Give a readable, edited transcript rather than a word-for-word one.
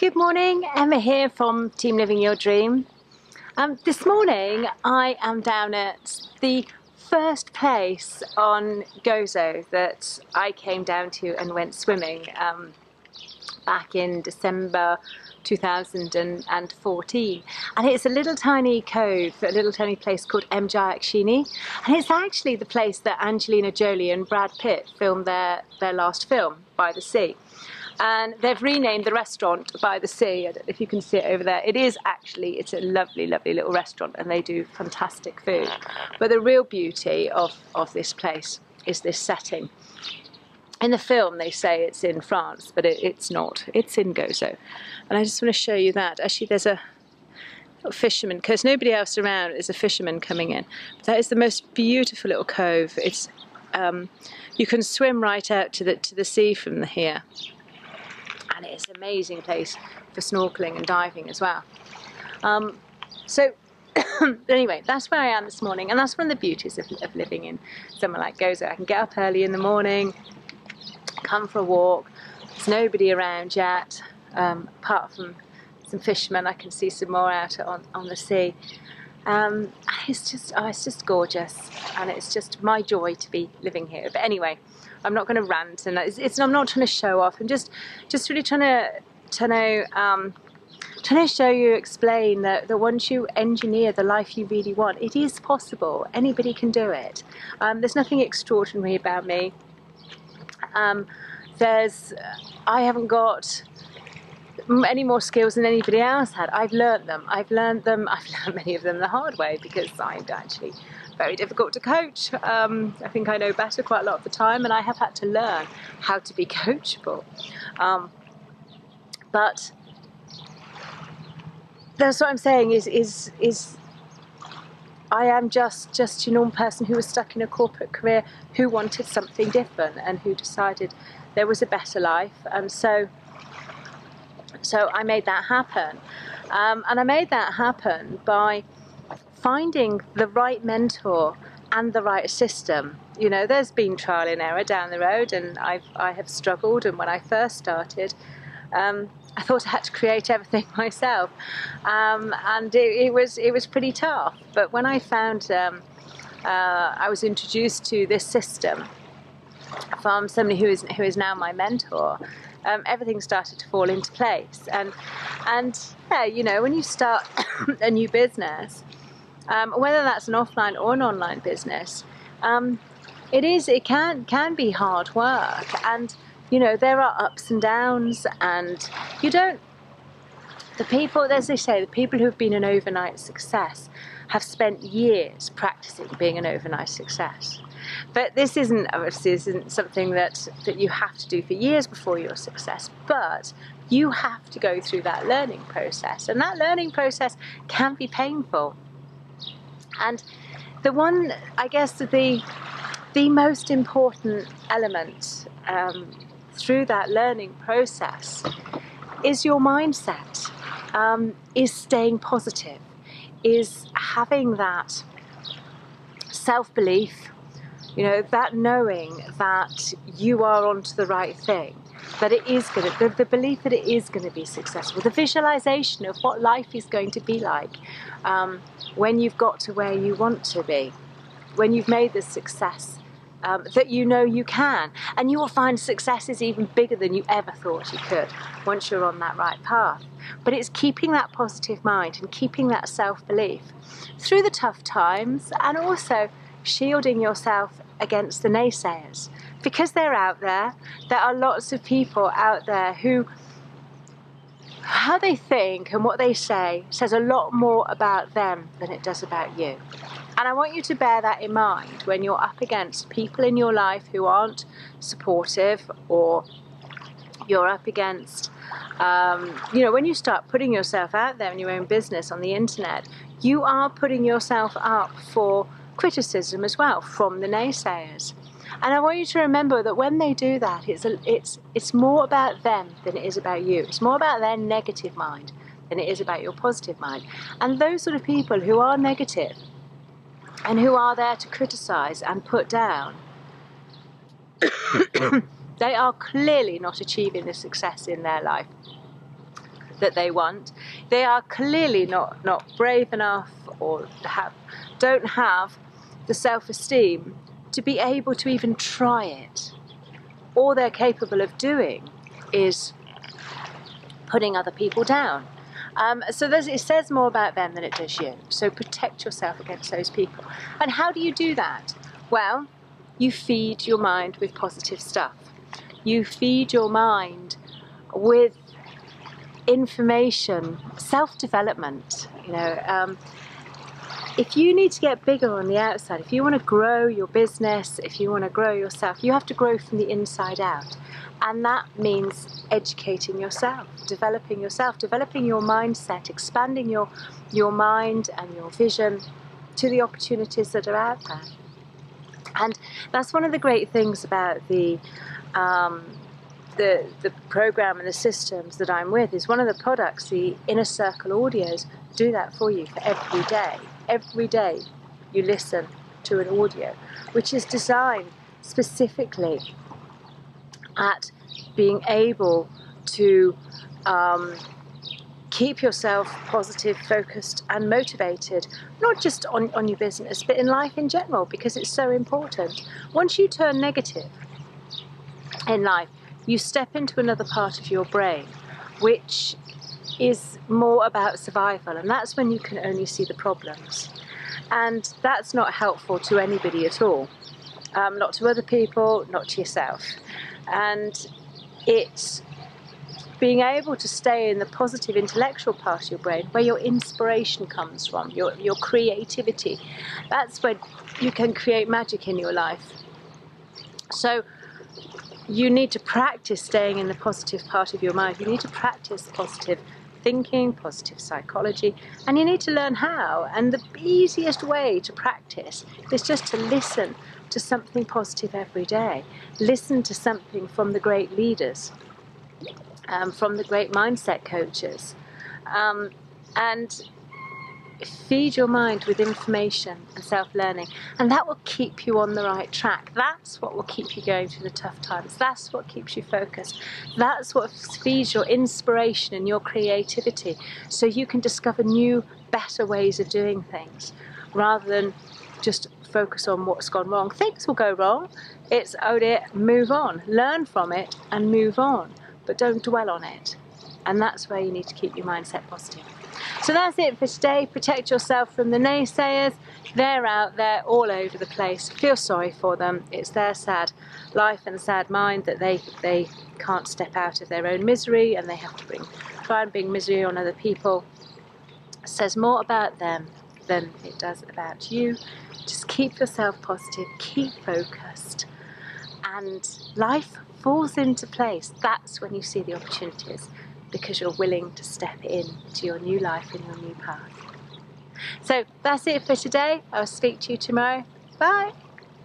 Good morning, Emma here from Team Living Your Dream. This morning I am down at the first place on Gozo that I came down to and went swimming back in December 2014, and it's a little tiny cove, a little tiny place called Mjayaksini, and it's actually the place that Angelina Jolie and Brad Pitt filmed their last film, By the Sea. And they've renamed the restaurant By the Sea. I don't know if you can see it over there. It's a lovely, lovely little restaurant, and they do fantastic food. But the real beauty of this place is this setting. In the film they say it's in France, but it's not. It's in Gozo. And I just want to show you that. Actually, there's a fisherman, because nobody else around, is a fisherman coming in. But that is the most beautiful little cove. It's you can swim right out to the sea from here. And it's an amazing place for snorkeling and diving as well. Anyway, that's where I am this morning, and that's one of the beauties of living in somewhere like Gozo. I can get up early in the morning, come for a walk. There's nobody around yet, apart from some fishermen. I can see some more out on the sea. It's just gorgeous, and it's just my joy to be living here. But anyway, I'm not going to rant, and I'm not trying to show off. I'm just really trying to show you, explain that once you engineer the life you really want, it is possible. Anybody can do it. There's nothing extraordinary about me. I haven't got any more skills than anybody else had. I've learned them. I've learned many of them the hard way, because I'm actually very difficult to coach. I think I know better quite a lot of the time, and I have had to learn how to be coachable. But that's what I'm saying is I am just a normal person who was stuck in a corporate career, who wanted something different, and who decided there was a better life. And so I made that happen. And I made that happen by finding the right mentor and the right system. You know, there's been trial and error down the road, and I have struggled. And when I first started, I thought I had to create everything myself, and it was pretty tough. But when I found I was introduced to this system from somebody who is now my mentor, everything started to fall into place. And yeah, you know, when you start a new business, whether that's an offline or an online business, it can be hard work, and you know, there are ups and downs, and the people, as they say, the people who have been an overnight success have spent years practicing being an overnight success. But this isn't something that you have to do for years before you're a success, but you have to go through that learning process, and that learning process can be painful. And the one, I guess, the most important element through that learning process is your mindset, is staying positive, is having that self-belief, you know, that knowing that you are onto the right thing, that it is going to, the belief that it is going to be successful, the visualization of what life is going to be like when you've got to where you want to be, when you've made the success that you know you can. And you will find success is even bigger than you ever thought you could once you're on that right path. But it's keeping that positive mind and keeping that self-belief through the tough times, and also shielding yourself against the naysayers, because they're out there. There are lots of people out there who, how they think and what they say says a lot more about them than it does about you. And I want you to bear that in mind when you're up against people in your life who aren't supportive, or you're up against, you know, when you start putting yourself out there in your own business on the internet, you are putting yourself up for criticism as well from the naysayers. And I want you to remember that when they do that, it's more about them than it is about you. It's more about their negative mind than it is about your positive mind. And those sort of people who are negative and who are there to criticize and put down, they are clearly not achieving the success in their life. that they want. They are clearly not brave enough, or don't have the self-esteem to be able to even try it. All they're capable of doing is putting other people down. So it says more about them than it does you. So protect yourself against those people. And how do you do that? Well, you feed your mind with positive stuff. You feed your mind with information, self-development. If you need to get bigger on the outside, if you want to grow your business, if you want to grow yourself, you have to grow from the inside out. And that means educating yourself, developing your mindset, expanding your mind and your vision to the opportunities that are out there. And that's one of the great things about the program and the systems that I'm with, is one of the products, the Inner Circle audios, do that for you for every day. Every day you listen to an audio which is designed specifically at being able to keep yourself positive, focused and motivated, not just on your business but in life in general, because it's so important. Once you turn negative in life, you step into another part of your brain which is more about survival, and that's when you can only see the problems, and that's not helpful to anybody at all, not to other people, not to yourself. And it's being able to stay in the positive intellectual part of your brain where your inspiration comes from, your creativity. That's when you can create magic in your life. So you need to practice staying in the positive part of your mind. You need to practice positive thinking, positive psychology, and you need to learn how. And the easiest way to practice is just to listen to something positive every day. Listen to something from the great leaders, from the great mindset coaches, and feed your mind with information and self-learning, and that will keep you on the right track. That's what will keep you going through the tough times. That's what keeps you focused. That's what feeds your inspiration and your creativity, so you can discover new, better ways of doing things, rather than just focus on what's gone wrong. Things will go wrong. It's own it, move on, learn from it and move on, but don't dwell on it. And that's where you need to keep your mindset positive. So that's it for today. Protect yourself from the naysayers. They're out there all over the place. Feel sorry for them. It's their sad life and sad mind that they can't step out of their own misery, and they have to try and bring misery on other people. It says more about them than it does about you. Just keep yourself positive, keep focused, and life falls into place. That's when you see the opportunities, because you're willing to step into your new life and your new path. So that's it for today. I'll speak to you tomorrow. Bye.